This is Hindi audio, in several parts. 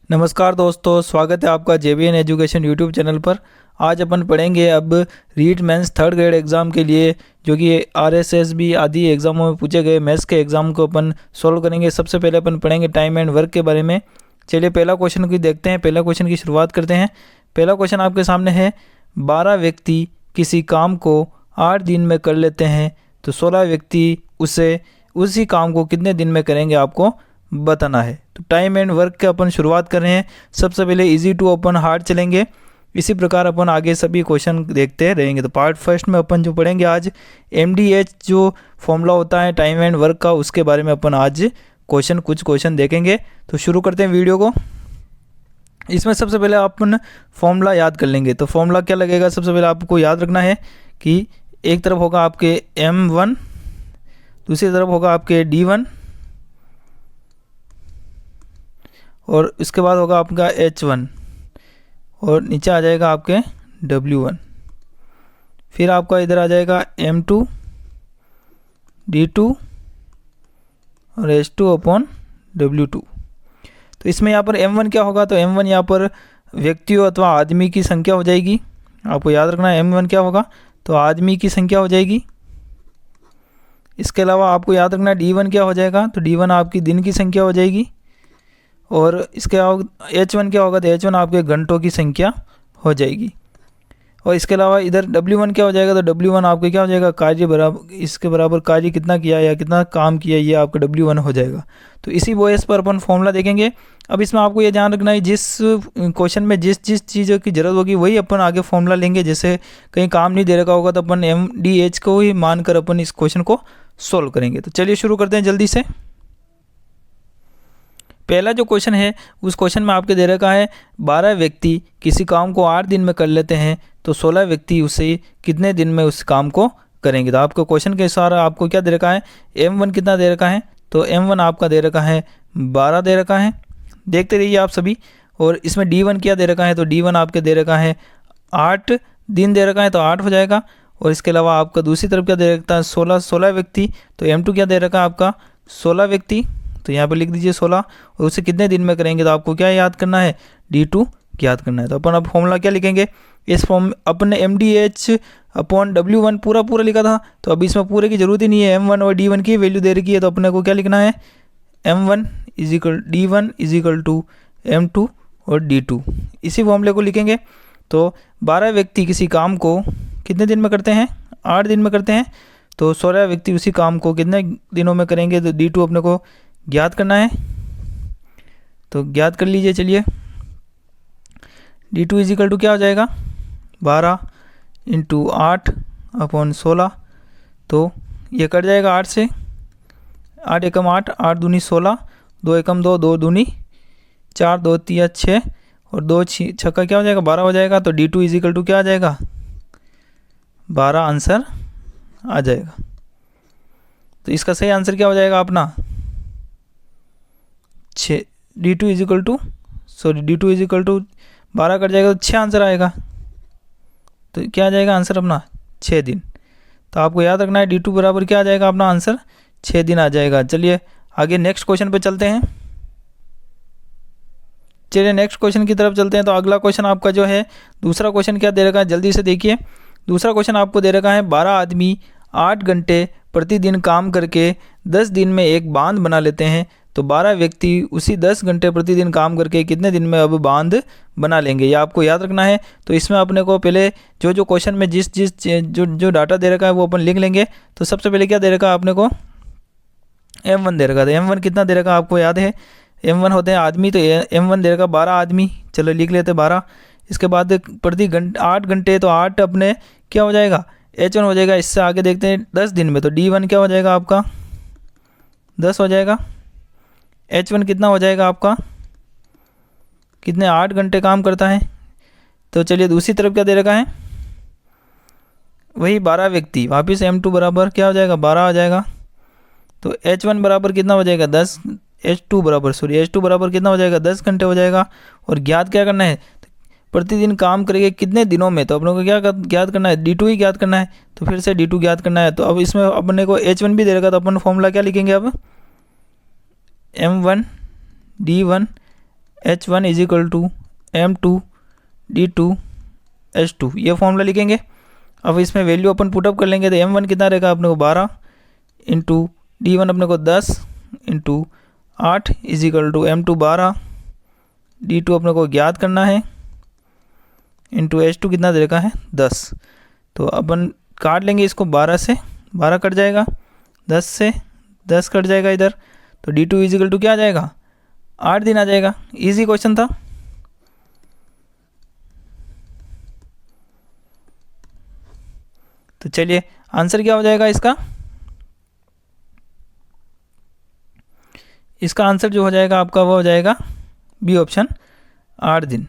नमस्कार दोस्तों, स्वागत है आपका JBN एजुकेशन यूट्यूब चैनल पर। आज अपन पढ़ेंगे अब REET mains third grade exam के लिए जो कि RSSB आदि एग्ज़ामों में पूछे गए मैथ्स के एग्ज़ाम को अपन सॉल्व करेंगे। सबसे पहले अपन पढ़ेंगे टाइम एंड वर्क के बारे में। चलिए पहला क्वेश्चन को देखते हैं। पहला क्वेश्चन की शुरुआत करते हैं। पहला क्वेश्चन आपके सामने है, 12 व्यक्ति किसी काम को 8 दिन में कर लेते हैं तो 16 व्यक्ति उसी काम को कितने दिन में करेंगे आपको बताना है। तो टाइम एंड वर्क के अपन शुरुआत कर रहे हैं। सबसे पहले इजी टू अपन हार्ड चलेंगे, इसी प्रकार अपन आगे सभी क्वेश्चन देखते रहेंगे। तो पार्ट फर्स्ट में अपन जो पढ़ेंगे आज MDH जो फॉर्मूला होता है टाइम एंड वर्क का, उसके बारे में अपन आज कुछ क्वेश्चन देखेंगे। तो शुरू करते हैं वीडियो को। इसमें सबसे पहले अपन फॉर्मूला याद कर लेंगे। तो फॉर्मूला क्या लगेगा, सबसे पहले आपको याद रखना है कि एक तरफ होगा आपके M1, दूसरी तरफ होगा आपके D1 और इसके बाद होगा आपका H1 और नीचे आ जाएगा आपके W1। फिर आपका इधर आ जाएगा M2, D2 और H2 अपॉन W2। तो इसमें यहाँ पर M1 क्या होगा, तो M1 यहाँ पर व्यक्तियों अथवा आदमी की संख्या हो जाएगी। आपको याद रखना है M1 क्या होगा, तो आदमी की संख्या हो जाएगी। इसके अलावा आपको याद रखना है D1 क्या हो जाएगा, तो D1 आपकी दिन की संख्या हो जाएगी। और इसके H1 क्या होगा, तो H1 आपके घंटों की संख्या हो जाएगी। और इसके अलावा इधर W1 क्या हो जाएगा, तो W1 आपके क्या हो जाएगा, कार्य बराबर, इसके बराबर कार्य कितना किया या कितना काम किया, ये आपका W1 हो जाएगा। तो इसी बेस पर अपन फॉर्मूला देखेंगे। अब इसमें आपको ये ध्यान रखना है जिस क्वेश्चन में जिस चीज़ों की ज़रूरत होगी वही अपन आगे फॉर्मूला लेंगे। जैसे कहीं काम नहीं दे रखा होगा तो अपन MDH को ही मानकर अपन इस क्वेश्चन को सोल्व करेंगे। तो चलिए शुरू करते हैं जल्दी से। पहला जो क्वेश्चन है उस क्वेश्चन में आपके दे रखा है 12 व्यक्ति किसी काम को 8 दिन में कर लेते हैं तो 16 व्यक्ति उसे कितने दिन में उस काम को करेंगे। तो आपको क्वेश्चन के अनुसार आपको क्या दे रखा है, M1 कितना दे रखा है, तो M1 आपका दे रखा है 12 दे रखा है। देखते रहिए आप सभी। और इसमें D1 क्या दे रखा है, तो D1 आपके दे रखा है 8 दिन दे रखा है, तो 8 हो जाएगा। और इसके अलावा आपका दूसरी तरफ क्या दे रखा है, 16 व्यक्ति, तो M2 क्या दे रखा है आपका 16 व्यक्ति, तो यहाँ पे लिख दीजिए 16। और उसे कितने दिन में करेंगे, तो आपको क्या याद करना है, D2 याद करना है। तो अपन अब फॉर्मूला क्या लिखेंगे, इस फॉर्म अपने MDH अपॉन W1 पूरा लिखा था, तो अब इसमें पूरे की जरूरत ही नहीं है। M1 और D1 की वैल्यू दे रखी है, तो अपने को क्या लिखना है, M1 is equal D1 is equal to M2 और D2, इसी फॉर्मूले को लिखेंगे। तो 12 व्यक्ति किसी काम को कितने दिन में करते हैं, 8 दिन में करते हैं, तो 16 व्यक्ति उसी काम को कितने दिनों में करेंगे, तो D2 अपने को ज्ञात करना है। तो ज्ञात कर लीजिए। चलिए D2 इजिकल टू क्या हो जाएगा, 12 इंटू 8 अपॉन 16, तो ये कट जाएगा 8 से, 8 एकम 8, 8 दूनी 16, 2 एकम 2, 2 दूनी 4, 2 तिया 6 और 2 छक्का क्या हो जाएगा, 12 हो जाएगा। तो D2 इजिकल टू क्या आ जाएगा, 12 आंसर आ जाएगा। तो इसका सही आंसर क्या हो जाएगा अपना 6। D2 equal to D2 equal to 12 cut जाएगा तो 6 आंसर आएगा। तो क्या आ जाएगा आंसर अपना 6 दिन। तो आपको याद रखना है D2 बराबर क्या आ जाएगा अपना आंसर 6 दिन आ जाएगा। चलिए आगे नेक्स्ट क्वेश्चन पे चलते हैं। चलिए नेक्स्ट क्वेश्चन की तरफ चलते हैं। तो अगला क्वेश्चन आपका जो है, दूसरा क्वेश्चन क्या दे रखा है, जल्दी से देखिए। दूसरा क्वेश्चन आपको दे रखा है 12 आदमी 8 घंटे प्रतिदिन काम करके 10 दिन में एक बांध बना लेते हैं तो 12 व्यक्ति उसी 10 घंटे प्रतिदिन काम करके कितने दिन में अब बांध बना लेंगे, ये आपको याद रखना है। तो इसमें अपने को पहले जो क्वेश्चन में जिस जो डाटा दे रखा है वो अपन लिख लेंगे। तो सबसे पहले क्या दे रखा है अपने को, M1 दे रखा है। M1 कितना दे रखा है आपको याद है, M1 होते हैं आदमी, तो M1 दे रखा 12 आदमी, चलो लिख लेते 12। इसके बाद प्रति 8 घंटे, तो 8 अपने क्या हो जाएगा, H1 हो जाएगा। इससे आगे देखते हैं 10 दिन में, तो D1 क्या हो जाएगा आपका 10 हो जाएगा। H1 कितना हो जाएगा आपका, कितने 8 घंटे काम करता है। तो चलिए दूसरी तरफ क्या दे रखा है, वही 12 व्यक्ति, वापिस M2 बराबर क्या हो जाएगा 12 आ जाएगा। तो H1 बराबर कितना हो जाएगा 10, H2 बराबर कितना हो जाएगा 10 घंटे हो जाएगा। और ज्ञात क्या करना है, प्रतिदिन काम करेंगे कितने दिनों में, तो अपने को क्या ज्ञात करना है, D2 ही ज्ञात करना है। तो फिर से D2 ज्ञात करना है। तो अब इसमें अपने को H1 भी दे रखा, तो अपन फॉर्मूला क्या लिखेंगे अब, M1 D1 H1 is equal to M2 D2 H2, ये फॉर्मूला लिखेंगे। अब इसमें वैल्यू अपन पुटअप कर लेंगे तो M1 कितना रहेगा अपने को 12 इंटू D1 अपने को 10 into 8 is equal to M2 12, D2 अपने को ज्ञात करना है इंटू H2 कितना दे रखा है 10। तो अपन काट लेंगे इसको, 12 से 12 कट जाएगा, 10 से 10 कट जाएगा इधर, तो D2 इज इक्वल टू क्या आ जाएगा 8 दिन आ जाएगा। इजी क्वेश्चन था। तो चलिए आंसर क्या हो जाएगा इसका आंसर जो हो जाएगा आपका वो हो जाएगा बी ऑप्शन 8 दिन।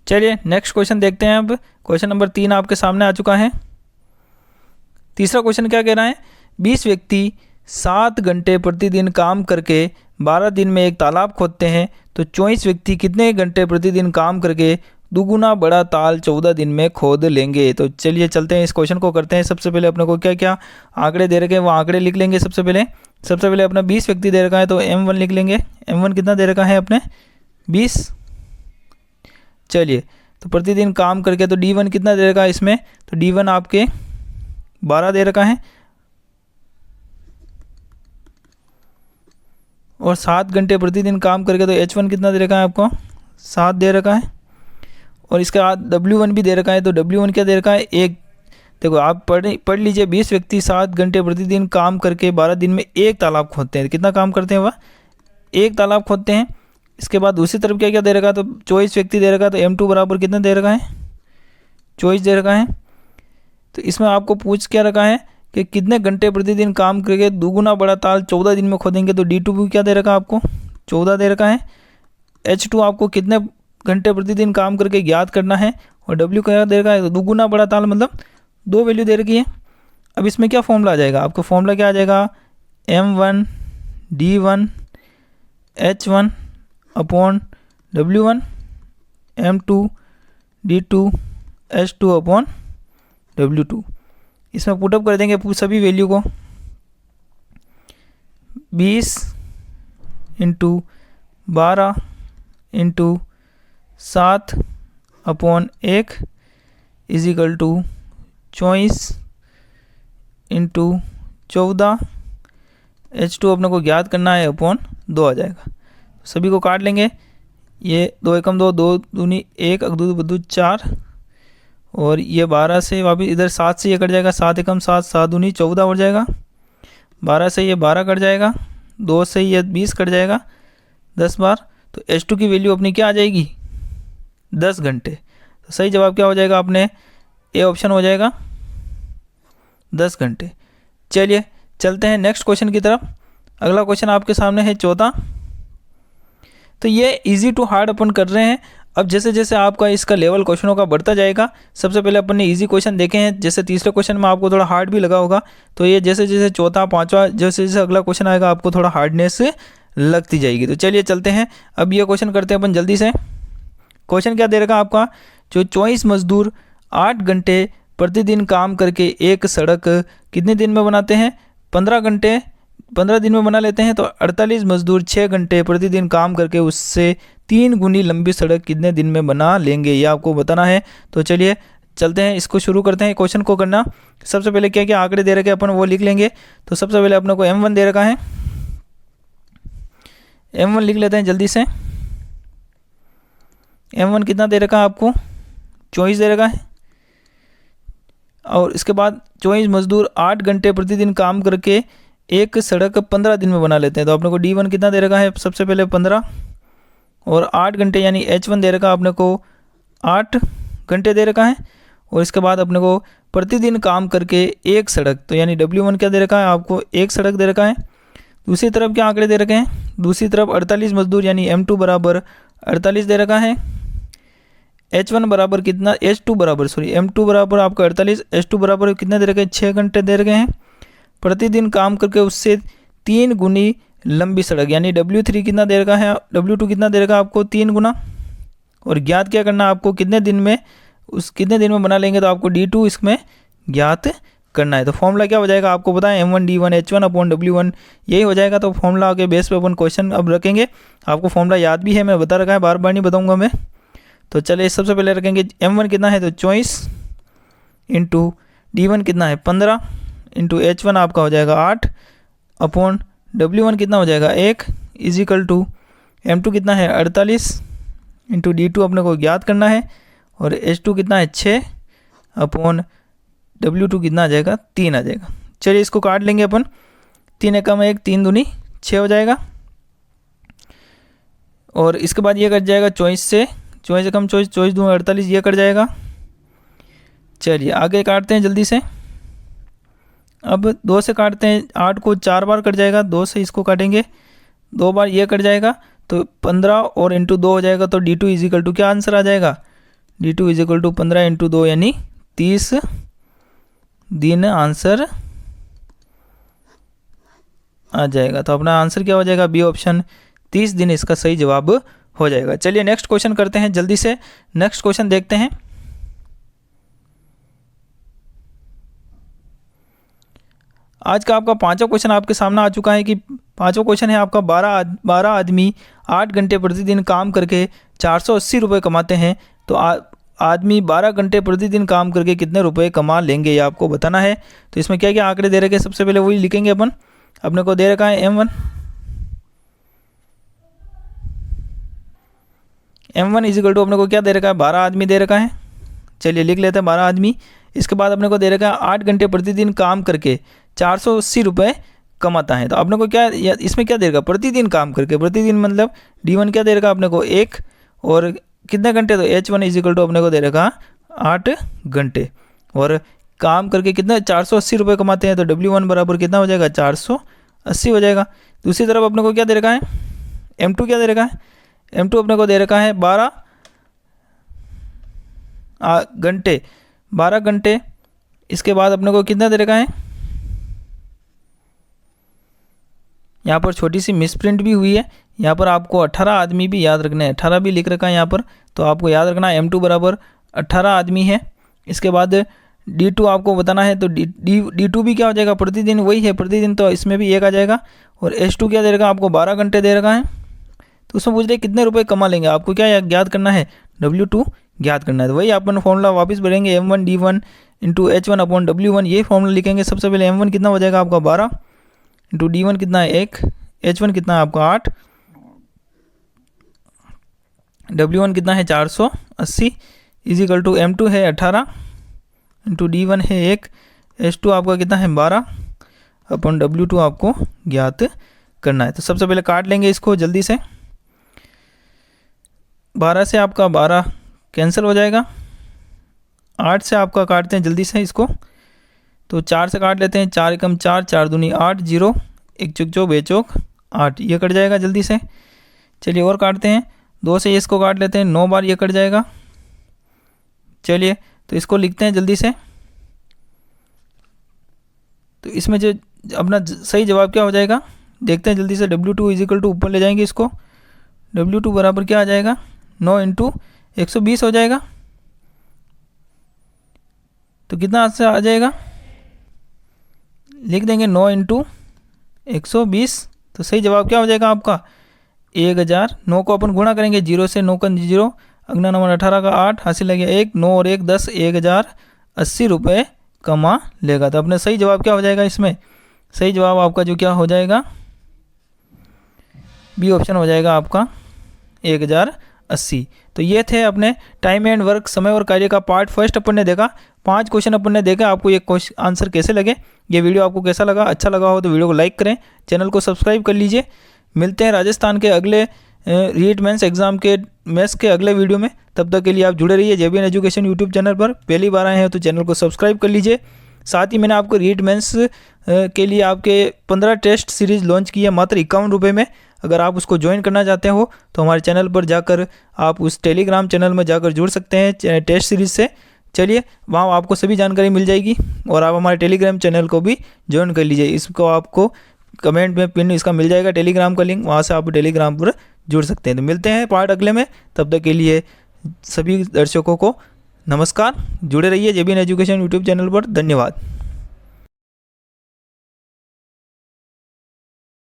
चलिए नेक्स्ट क्वेश्चन देखते हैं। अब क्वेश्चन नंबर 3 आपके सामने आ चुका है। तीसरा क्वेश्चन क्या कह रहा है, 20 व्यक्ति 7 घंटे प्रतिदिन काम करके 12 दिन में एक तालाब खोदते हैं, तो 24 व्यक्ति कितने घंटे प्रतिदिन काम करके दुगुना बड़ा ताल 14 दिन में खोद लेंगे। तो चलिए चलते हैं, इस क्वेश्चन को करते हैं। सबसे पहले अपने को क्या क्या आंकड़े दे रखे हैं वो आंकड़े लिख लेंगे। सबसे पहले अपना 20 व्यक्ति दे रखा है तो M1 लिख लेंगे। M1 कितना दे रखा है अपने 20। चलिए तो प्रतिदिन काम करके तो D1 कितना दे रखा है इसमें, तो D1 आपके 12 दे रखा है, और 7 घंटे प्रतिदिन काम करके तो H1 कितना दे रखा है आपको 7 दे रखा है, और इसके बाद W1 भी दे रखा है। तो W1 क्या दे रखा है 1। देखो आप पढ़ लीजिए, 20 व्यक्ति 7 घंटे प्रतिदिन काम करके 12 दिन में एक तालाब खोदते हैं। कितना काम करते हैं वह, एक तालाब खोदते हैं। इसके बाद दूसरी तरफ क्या क्या दे रखा है, तो 24 व्यक्ति दे रखा है, तो M2 बराबर कितना दे रखा है 24 दे रखा है। तो इसमें आपको पूछ क्या रखा है कि कितने घंटे प्रतिदिन काम करके दुगुना बड़ा ताल 14 दिन में खोदेंगे, तो D2 भी क्या दे रखा है आपको 14 दे रखा है। H2 आपको कितने घंटे प्रतिदिन काम करके ज्ञात करना है, और W क्या दे रखा है, तो दुगुना बड़ा ताल मतलब 2 वैल्यू दे रखी है। अब इसमें क्या फॉर्मूला आ जाएगा, आपका फॉर्मूला क्या आ जाएगा M1 D1 H1 upon W1 M2 D2 H2 upon W2। इसमें पुटअप कर देंगे सभी वैल्यू को, 20 into 12 into 7 upon 1 is equal to 24 into 14, H2 अपने को ज्ञात करना है अपॉन 2 आ जाएगा। सभी को काट लेंगे, ये 2 एकम 2, 2 दूनी 1, 2 बदू 4, और ये 12 से वापिस इधर 7 से ये कट जाएगा, 7 एकम 7, 7 दूनी 14 हो जाएगा। 12 से ये 12 कट जाएगा, 2 से ये 20 कट जाएगा 10 बार। तो H2 की वैल्यू अपनी क्या आ जाएगी 10 घंटे। तो सही जवाब क्या हो जाएगा अपने ए ऑप्शन हो जाएगा 10 घंटे। चलिए चलते हैं नेक्स्ट क्वेश्चन की तरफ। अगला क्वेश्चन आपके सामने है चौथा। तो ये इजी टू हार्ड अपन कर रहे हैं। अब जैसे जैसे आपका इसका लेवल क्वेश्चनों का बढ़ता जाएगा, सबसे पहले अपन ने इजी क्वेश्चन देखे हैं, जैसे तीसरे क्वेश्चन में आपको थोड़ा हार्ड भी लगा होगा, तो ये जैसे जैसे चौथा पांचवा जैसे जैसे अगला क्वेश्चन आएगा आपको थोड़ा हार्डनेस लगती जाएगी। तो चलिए चलते हैं, अब ये क्वेश्चन करते हैं अपन जल्दी से। क्वेश्चन क्या दे रखा आपका, जो 24 मजदूर 8 घंटे प्रतिदिन काम करके एक सड़क कितने दिन में बनाते हैं, 15 दिन में बना लेते हैं। तो 48 मजदूर 6 घंटे प्रतिदिन काम करके उससे 3 गुनी लंबी सड़क कितने दिन में बना लेंगे, ये आपको बताना है। तो चलिए चलते हैं, इसको शुरू करते हैं क्वेश्चन को करना। सबसे पहले क्या क्या आंकड़े दे रखे अपन वो लिख लेंगे। तो सबसे पहले अपने को M1 दे रखा है, M1 लिख लेते हैं जल्दी से। M1 कितना दे रखा है आपको 24 दे रखा है, और इसके बाद 24 मजदूर 8 घंटे प्रतिदिन काम करके एक सड़क 15 दिन में बना लेते हैं। तो अपने को D1 कितना दे रखा है सबसे पहले 15, और 8 घंटे यानी H1 दे रखा है अपने को 8 घंटे दे रखा है, और इसके बाद अपने को प्रतिदिन काम करके एक सड़क, तो यानी W1 क्या दे रखा है आपको एक सड़क दे रखा है। दूसरी तरफ क्या आंकड़े दे रखे हैं, दूसरी तरफ 48 मजदूर यानी M2 बराबर 48 दे रखा है। H1 बराबर कितना, M2 बराबर आपका 48, H2 बराबर कितने दे रखे हैं 6 घंटे दे रखे हैं। प्रतिदिन काम करके उससे 3 गुनी लंबी सड़क यानी W3 कितना दे रखा है, W2 कितना दे रखा है आपको 3 गुना, और ज्ञात क्या करना है आपको कितने दिन में बना लेंगे। तो आपको D2 इसमें ज्ञात करना है। तो फॉर्मूला क्या हो जाएगा आपको पता है, M1D1 H1/W1 यही हो जाएगा। तो फॉर्मूला के बेस पे अपन क्वेश्चन अब रखेंगे। आपको फॉर्मूला याद भी है, मैं बता रखा है, बार बार नहीं बताऊंगा मैं। तो चलिए सबसे पहले रखेंगे M1 कितना है तो 24 इंटू D1 कितना है 15 इंटू H1 आपका हो जाएगा 8 अपॉन W1 कितना हो जाएगा 1 इजिकल टू M2 कितना है 48 इंटू D2 अपने को ज्ञात करना है, और H2 कितना है 6 अपॉन W2 कितना आ जाएगा 3 आ जाएगा। चलिए इसको काट लेंगे अपन, 3 एकम 1 3 दूनी 6 हो जाएगा, और इसके बाद ये कट जाएगा 24 से, 24 एकम 24 24 दूँ 48 ये कट जाएगा। चलिए आगे काटते हैं जल्दी से। अब 2 से काटते हैं, 8 को 4 बार कट जाएगा, 2 से इसको काटेंगे 2 बार ये कट जाएगा, तो 15 और इंटू 2 हो जाएगा। तो D2 इजिकल टू क्या आंसर आ जाएगा, D2 इजिकल टू 15 इंटू 2 यानी 30 दिन आंसर आ जाएगा। तो अपना आंसर क्या हो जाएगा, बी ऑप्शन 30 दिन इसका सही जवाब हो जाएगा। चलिए नेक्स्ट क्वेश्चन करते हैं जल्दी से, नेक्स्ट क्वेश्चन देखते हैं। आज का आपका 5वां क्वेश्चन आपके सामने आ चुका है कि 5वां क्वेश्चन है आपका 12 आदमी 8 घंटे प्रतिदिन काम करके 480 रुपये कमाते हैं। तो आदमी 12 घंटे प्रतिदिन काम करके कितने रुपए कमा लेंगे, ये आपको बताना है। तो इसमें क्या क्या आंकड़े दे रखे हैं, सबसे पहले वही लिखेंगे अपन। अपने को दे रखा है M1 इजिकल टू अपने को क्या दे रखा है 12 आदमी दे रखा है। चलिए लिख लेते हैं 12 आदमी। इसके बाद अपने को दे रखा है 8 घंटे प्रतिदिन काम करके 480 रुपये कमाता है। तो अपने को क्या इसमें क्या दे रखा, प्रतिदिन काम करके, प्रतिदिन मतलब D1 क्या दे रखा अपने को 1, और कितने घंटे तो H1 इजिकल टू अपने को दे रखा 8 घंटे, और काम करके कितने 480 रुपये कमाते हैं। तो W1 बराबर कितना हो जाएगा 480 हो जाएगा। दूसरी तरफ अपने को क्या दे रखा है M2 क्या दे रखा है, M2 अपने को दे रखा है 12 घंटे। इसके बाद अपने को कितना दे रखा है, यहाँ पर छोटी सी मिसप्रिंट भी हुई है, यहाँ पर आपको 18 आदमी भी याद रखना है, 18 भी लिख रखा है यहाँ पर। तो आपको याद रखना है M2 बराबर 18 आदमी है। इसके बाद D2 आपको बताना है, तो D2 भी क्या हो जाएगा प्रतिदिन, वही है प्रतिदिन, तो इसमें भी 1 आ जाएगा। और H2 क्या दे रखा आपको 12 घंटे दे रखा है। तो उसमें पूछ रहे कितने रुपए कमा लेंगे, आपको क्या ज्ञात करना है W2 ज्ञात करना है। तो वही अपन फॉर्मूला वापस बढ़ेंगे M1D1 इंटू H1/W1 ये फॉर्मूला लिखेंगे। सबसे पहले M1 कितना हो जाएगा आपका 12 इंटू D1 कितना है 1, H1 कितना है आपका 8, W1 कितना है 480 इजिकल टू M2 है 18 इंटू D1 है 1, H2 आपका कितना है 12 अपन W2 आपको ज्ञात करना है। तो सबसे पहले काट लेंगे इसको जल्दी से। 12 से आपका 12 कैंसिल हो जाएगा, 8 से आपका काटते हैं जल्दी से इसको। तो 4 से काट लेते हैं, 4 एकम 4 4 दूनी 8 0 1 चौक 2 2 चौक 8 ये कट जाएगा जल्दी से। चलिए और काटते हैं, 2 से इसको काट लेते हैं, 9 बार ये कट जाएगा। चलिए तो इसको लिखते हैं जल्दी से। तो इसमें जो अपना सही जवाब क्या हो जाएगा देखते हैं जल्दी से। W2 इजिकल टू ऊपर ले जाएंगे इसको, W2 बराबर क्या आ जाएगा 9 इंटू 120 हो जाएगा। तो कितना आंसर आ जाएगा लिख देंगे 9 इंटू 120। तो सही जवाब क्या हो जाएगा आपका 1000। 9 को अपन गुणा करेंगे, 0 से 9 का 0, अगला नंबर 18 का 8 हासिल लगे 1, 9 और 1 10, 1080 रुपये कमा लेगा। तो अपने सही जवाब क्या हो जाएगा इसमें, सही जवाब आपका जो क्या हो जाएगा बी ऑप्शन हो जाएगा आपका 1080। तो ये थे अपने टाइम एंड वर्क समय और कार्य का पार्ट फर्स्ट अपन ने देखा। 5 क्वेश्चन अपन ने देखा। आपको ये आंसर कैसे लगे, ये वीडियो आपको कैसा लगा, अच्छा लगा हो तो वीडियो को लाइक करें, चैनल को सब्सक्राइब कर लीजिए। मिलते हैं राजस्थान के अगले रीट मेंस एग्जाम के मैथ्स के अगले वीडियो में। तब तक के लिए आप जुड़े रहिए JBN एजुकेशन यूट्यूब चैनल पर। पहली बार आए हैं तो चैनल को सब्सक्राइब कर लीजिए। साथ ही मैंने आपको रीट मेंस के लिए आपके 15 टेस्ट सीरीज़ लॉन्च की है मात्र 51 रुपये में। अगर आप उसको ज्वाइन करना चाहते हो तो हमारे चैनल पर जाकर आप उस टेलीग्राम चैनल में जाकर जुड़ सकते हैं टेस्ट सीरीज़ से। चलिए वहाँ आपको सभी जानकारी मिल जाएगी और आप हमारे टेलीग्राम चैनल को भी ज्वाइन कर लीजिए। इसको आपको कमेंट में पिन इसका मिल जाएगा टेलीग्राम का लिंक, वहाँ से आप टेलीग्राम पर जुड़ सकते हैं। तो मिलते हैं पार्ट अगले में, तब तक के लिए सभी दर्शकों को नमस्कार। जुड़े रहिए JBN एजुकेशन यूट्यूब चैनल पर। धन्यवाद।